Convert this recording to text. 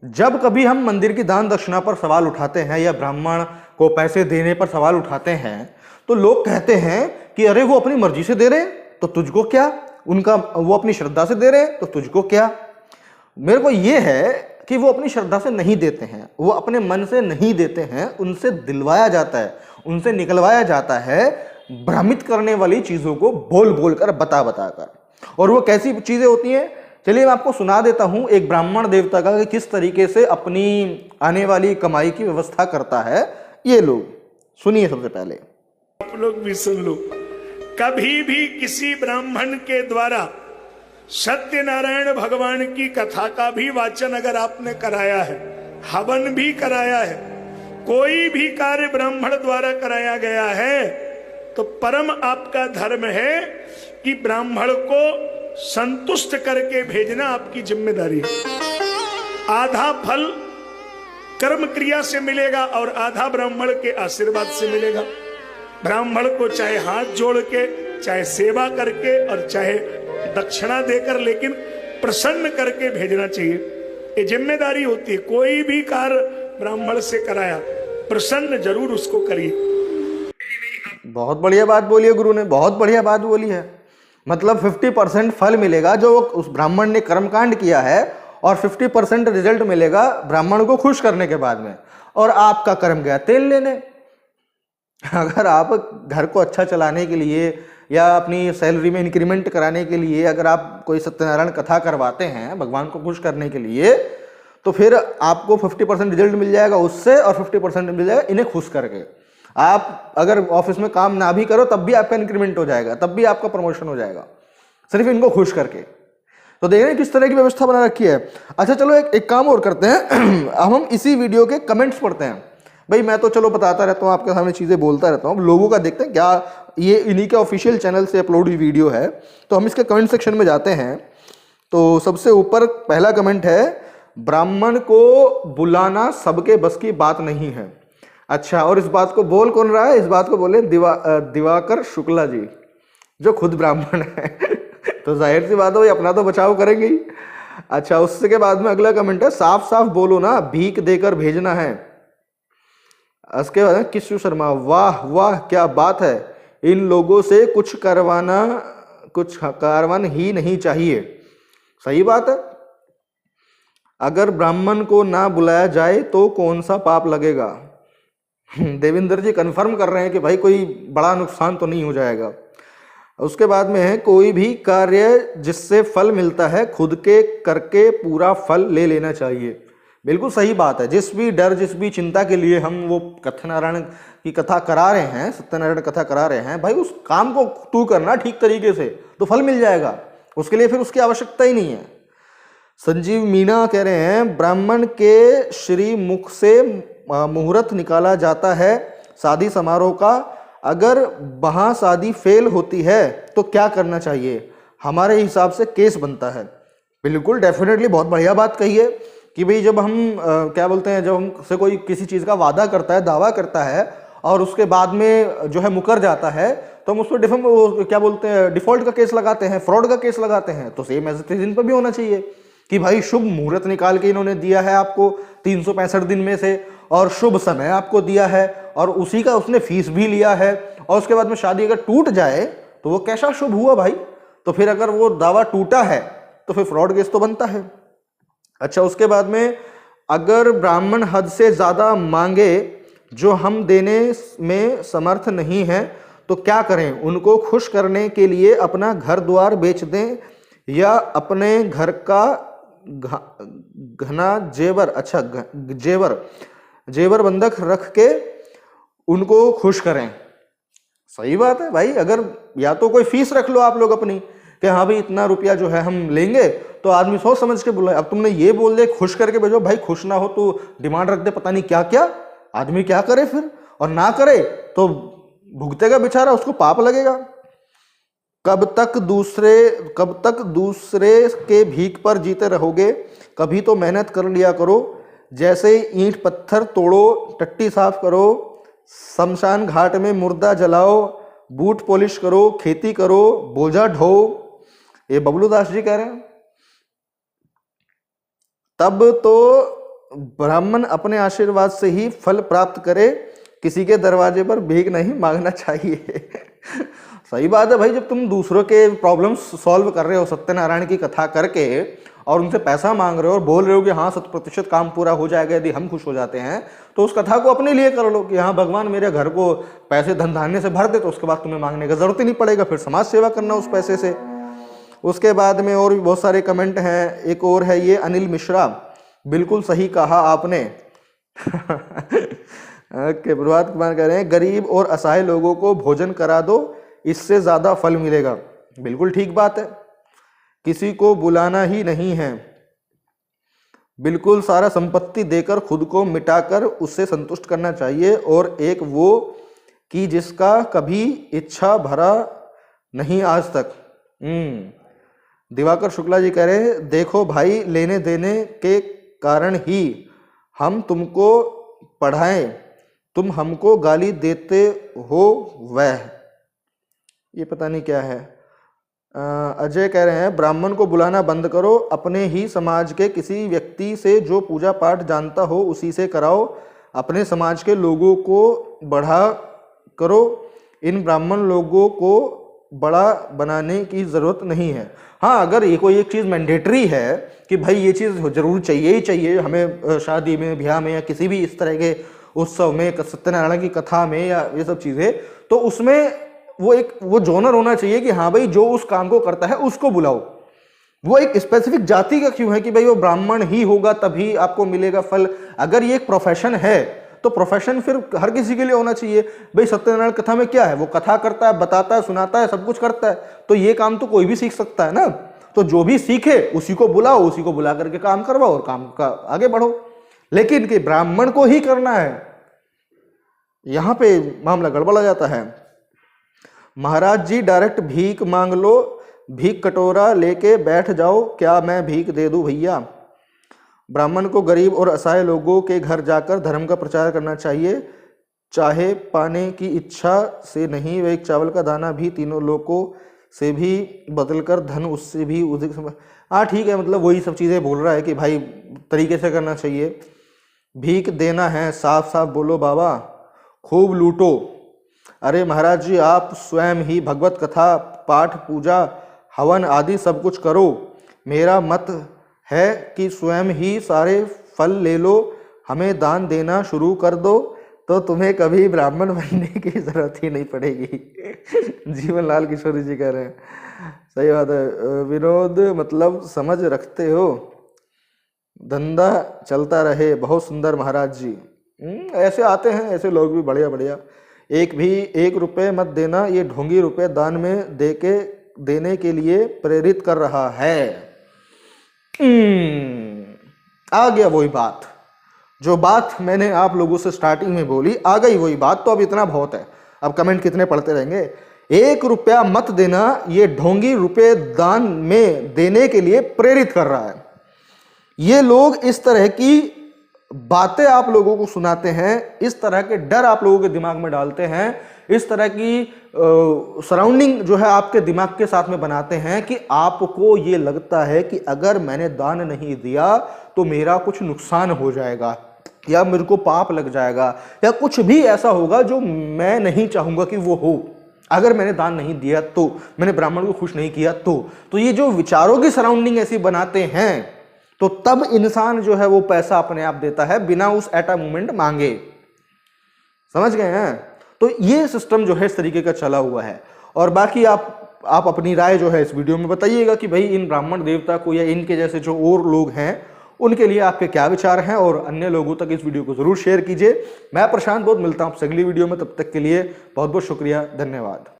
जब कभी हम मंदिर की दान दक्षिणा पर सवाल उठाते हैं या ब्राह्मण को पैसे देने पर सवाल उठाते हैं तो लोग कहते हैं कि अरे वो अपनी मर्जी से दे रहे हैं तो तुझको क्या, उनका वो अपनी श्रद्धा से दे रहे हैं तो तुझको क्या। मेरे को ये है कि वो अपनी श्रद्धा से नहीं देते हैं, वो अपने मन से नहीं देते हैं, उनसे दिलवाया जाता है, उनसे निकलवाया जाता है भ्रमित करने वाली चीजों को बोल बोल कर, बता बता कर। और वो कैसी चीजें होती हैं, चलिए मैं आपको सुना देता हूं एक ब्राह्मण देवता का कि किस तरीके से अपनी आने वाली कमाई की व्यवस्था करता है। ये लोग सुनिए। सबसे पहले आप लोग भी सुन लो। कभी भी किसी ब्राह्मण के द्वारा सत्यनारायण भगवान की कथा का भी वाचन अगर आपने कराया है, हवन भी कराया है, कोई भी कार्य ब्राह्मण द्वारा कराया गया है, तो परम आपका धर्म है कि ब्राह्मण को संतुष्ट करके भेजना आपकी जिम्मेदारी है। आधा फल कर्म क्रिया से मिलेगा और आधा ब्राह्मण के आशीर्वाद से मिलेगा। ब्राह्मण को चाहे हाथ जोड़ के, चाहे सेवा करके और चाहे दक्षिणा देकर, लेकिन प्रसन्न करके भेजना चाहिए। ये जिम्मेदारी होती है। कोई भी कार्य ब्राह्मण से कराया, प्रसन्न जरूर उसको करिए। बहुत बढ़िया बात बोली है गुरु ने, बहुत बढ़िया बात बोली है। मतलब 50% फल मिलेगा जो उस ब्राह्मण ने कर्मकांड किया है और 50% रिजल्ट मिलेगा ब्राह्मण को खुश करने के बाद में। और आपका कर्म गया तेल लेने। अगर आप घर को अच्छा चलाने के लिए या अपनी सैलरी में इंक्रीमेंट कराने के लिए अगर आप कोई सत्यनारायण कथा करवाते हैं भगवान को खुश करने के लिए, तो फिर आपको 50% रिजल्ट मिल जाएगा उससे और 50% मिल जाएगा इन्हें खुश करके। आप अगर ऑफिस में काम ना भी करो तब भी आपका इंक्रीमेंट हो जाएगा, तब भी आपका प्रमोशन हो जाएगा, सिर्फ इनको खुश करके। तो देख रहे हैं किस तरह की व्यवस्था बना रखी है। अच्छा चलो एक काम और करते हैं हम इसी वीडियो के कमेंट्स पढ़ते हैं। भाई मैं तो चलो बताता रहता हूँ, आपके सामने चीज़ें बोलता रहता हूँ, लोगों का देखते हैं क्या। ये इन्हीं के ऑफिशियल चैनल से अपलोड हुई वीडियो है, तो हम इसके कमेंट सेक्शन में जाते हैं। तो सबसे ऊपर पहला कमेंट है, ब्राह्मण को बुलाना सबके बस की बात नहीं है। अच्छा, और इस बात को बोल कौन रहा है? इस बात को बोले दिवाकर शुक्ला जी, जो खुद ब्राह्मण है तो जाहिर सी बात है भाई अपना तो बचाव करेंगे ही। अच्छा, उसके के बाद में अगला कमेंट है, साफ साफ बोलो ना, भीख देकर भेजना है। उसके बाद किशु शर्मा, वाह वाह क्या बात है, इन लोगों से कुछ कारवान ही नहीं चाहिए। सही बात है। अगर ब्राह्मण को ना बुलाया जाए तो कौन सा पाप लगेगा? देवेंद्र जी कंफर्म कर रहे हैं कि भाई कोई बड़ा नुकसान तो नहीं हो जाएगा। उसके बाद में है, कोई भी कार्य जिससे फल मिलता है खुद के करके पूरा फल ले लेना चाहिए। बिल्कुल सही बात है। जिस भी डर, जिस भी चिंता के लिए हम वो सत्यनारायण की कथा करा रहे हैं, सत्यनारायण कथा करा रहे हैं, भाई उस काम को तू करना ठीक तरीके से तो फल मिल जाएगा। उसके लिए फिर उसकी आवश्यकता ही नहीं है। संजीव मीना कह रहे हैं, ब्राह्मण के श्री मुख से मुहूर्त निकाला जाता है शादी समारोह का, अगर वहां शादी फेल होती है तो क्या करना चाहिए? हमारे हिसाब से केस बनता है। बिल्कुल डेफिनेटली बहुत बढ़िया बात कही है कि भाई जब हम क्या बोलते हैं, जब हमसे कोई किसी चीज़ का वादा करता है, दावा करता है और उसके बाद में जो है मुकर जाता है, तो हम उस पर क्या बोलते हैं, डिफॉल्ट का केस लगाते हैं, फ्रॉड का केस लगाते हैं। तो सेम ऐसे इन पर भी होना चाहिए कि भाई शुभ मुहूर्त निकाल के इन्होंने दिया है आपको 365 दिन में से, और शुभ समय आपको दिया है और उसी का उसने फीस भी लिया है, और उसके बाद में शादी अगर टूट जाए तो वो कैसा शुभ हुआ भाई? तो फिर अगर वो दावा टूटा है तो फिर फ्रॉड केस तो बनता है। अच्छा, उसके बाद में, अगर ब्राह्मण हद से ज्यादा मांगे जो हम देने में समर्थ नहीं है तो क्या करें? उनको खुश करने के लिए अपना घर द्वार बेच दें या अपने घर का घना जेवर, अच्छा जेवर बंधक रख के उनको खुश करें। सही बात है भाई। अगर या तो कोई फीस रख लो आप लोग अपनी कि हाँ भाई इतना रुपया जो है हम लेंगे, तो आदमी सोच समझ के बुलाए। अब तुमने ये बोल दे खुश करके भेजो, भाई खुश ना हो तो डिमांड रख दे पता नहीं क्या क्या, आदमी क्या करे फिर? और ना करे तो भुगतेगा बेचारा, उसको पाप लगेगा। कब तक दूसरे के भीख पर जीते रहोगे? कभी तो मेहनत कर लिया करो। जैसे ईंट पत्थर तोड़ो, टट्टी साफ करो, शमशान घाट में मुर्दा जलाओ, बूट पॉलिश करो, खेती करो, बोझा ढो। ये बबलू दास जी कह रहे हैं। तब तो ब्राह्मण अपने आशीर्वाद से ही फल प्राप्त करे, किसी के दरवाजे पर भीख नहीं मांगना चाहिए। सही बात है भाई, जब तुम दूसरों के प्रॉब्लम्स सॉल्व कर रहे हो सत्यनारायण की कथा करके और उनसे पैसा मांग रहे हो और बोल रहे हो कि हाँ 100% काम पूरा हो जाएगा यदि हम खुश हो जाते हैं, तो उस कथा को अपने लिए कर लो कि हाँ भगवान मेरे घर को पैसे धन धान्य से भर दे, तो उसके बाद तुम्हें मांगने का जरूरत ही नहीं पड़ेगा, फिर समाज सेवा करना उस पैसे से। उसके बाद में और भी बहुत सारे कमेंट हैं। एक और है ये अनिल मिश्रा, बिल्कुल सही कहा आपने। ओके, प्रभात कुमार कह रहे हैं गरीब और असहाय लोगों को भोजन करा दो, इससे ज्यादा फल मिलेगा। बिल्कुल ठीक बात है, किसी को बुलाना ही नहीं है, बिल्कुल सारा संपत्ति देकर खुद को मिटाकर उससे संतुष्ट करना चाहिए। और एक वो कि जिसका कभी इच्छा भरा नहीं आज तक। दिवाकर शुक्ला जी कह रहे हैं देखो भाई, लेने देने के कारण ही हम तुमको पढ़ाएं, तुम हमको गाली देते हो, वह ये पता नहीं क्या है। अजय कह रहे हैं ब्राह्मण को बुलाना बंद करो, अपने ही समाज के किसी व्यक्ति से जो पूजा पाठ जानता हो उसी से कराओ, अपने समाज के लोगों को बढ़ा करो, इन ब्राह्मण लोगों को बड़ा बनाने की ज़रूरत नहीं है। हाँ, अगर ये कोई एक चीज़ मैंडेटरी है कि भाई ये चीज़ जरूर चाहिए ही चाहिए हमें, शादी में, ब्याह में या किसी भी इस तरह के उत्सव में, सत्यनारायण की कथा में या ये सब चीज़ें, तो उसमें वो जोनर होना चाहिए कि हाँ भाई जो उस काम को करता है उसको बुलाओ। वो एक स्पेसिफिक जाति का क्यों है कि भाई वो ब्राह्मण ही होगा तभी आपको मिलेगा फल। अगर ये एक प्रोफेशन है तो प्रोफेशन फिर हर किसी के लिए होना चाहिए। भाई सत्यनारायण कथा में क्या है, वो कथा करता है, बताता है, सुनाता है, सब कुछ करता है, तो ये काम तो कोई भी सीख सकता है ना। तो जो भी सीखे उसी को बुलाओ, उसी को बुला करके काम करवाओ और काम का आगे बढ़ो। लेकिन कि ब्राह्मण को ही करना है, यहां पे मामला गड़बड़ा जाता है। महाराज जी डायरेक्ट भीख मांग लो, भीख कटोरा लेके बैठ जाओ, क्या मैं भीख दे दूं भैया। ब्राह्मण को गरीब और असहाय लोगों के घर जाकर धर्म का प्रचार करना चाहिए, चाहे पाने की इच्छा से नहीं, वे एक चावल का दाना भी तीनों लोगों से भी बदलकर धन उससे भी उदित। हाँ ठीक है, मतलब वही सब चीज़ें बोल रहा है कि भाई तरीके से करना चाहिए। भीख देना है, साफ साफ बोलो बाबा, खूब लूटो। अरे महाराज जी आप स्वयं ही भगवत कथा पाठ पूजा हवन आदि सब कुछ करो, मेरा मत है कि स्वयं ही सारे फल ले लो, हमें दान देना शुरू कर दो तो तुम्हें कभी ब्राह्मण बनने की जरूरत ही नहीं पड़ेगी। जीवन लाल किशोरी जी कह रहे हैं, सही बात है। विनोद मतलब समझ रखते हो, धंधा चलता रहे, बहुत सुंदर महाराज जी। ऐसे आते हैं ऐसे लोग भी, बढ़िया बढ़िया। एक रुपए मत देना, ये ढोंगी रुपए दान में देने के लिए प्रेरित कर रहा है। आ गया वही बात, जो बात मैंने आप लोगों से स्टार्टिंग में बोली, आ गई वही बात। तो अब इतना बहुत है, अब कमेंट कितने पढ़ते रहेंगे। 1 रुपया मत देना, ये ढोंगी रुपए दान में देने के लिए प्रेरित कर रहा है। ये लोग इस तरह की बातें आप लोगों को सुनाते हैं, इस तरह के डर आप लोगों के दिमाग में डालते हैं, इस तरह की सराउंडिंग जो है आपके दिमाग के साथ में बनाते हैं कि आपको ये लगता है कि अगर मैंने दान नहीं दिया तो मेरा कुछ नुकसान हो जाएगा, या मेरे को पाप लग जाएगा, या कुछ भी ऐसा होगा जो मैं नहीं चाहूंगा कि वो हो। अगर मैंने दान नहीं दिया तो, मैंने ब्राह्मण को खुश नहीं किया तो ये जो विचारों की सराउंडिंग ऐसी बनाते हैं, तो तब इंसान जो है वो पैसा अपने आप देता है बिना उस एटा मूवमेंट मांगे। समझ गए हैं? तो ये सिस्टम जो है इस तरीके का चला हुआ है। और बाकी आप अपनी राय जो है इस वीडियो में बताइएगा कि भाई इन ब्राह्मण देवता को या इनके जैसे जो और लोग हैं उनके लिए आपके क्या विचार हैं, और अन्य लोगों तक इस वीडियो को जरूर शेयर कीजिए। मैं प्रशांत बहुत मिलता हूं आपसे अगली वीडियो में, तब तक के लिए बहुत बहुत शुक्रिया, धन्यवाद।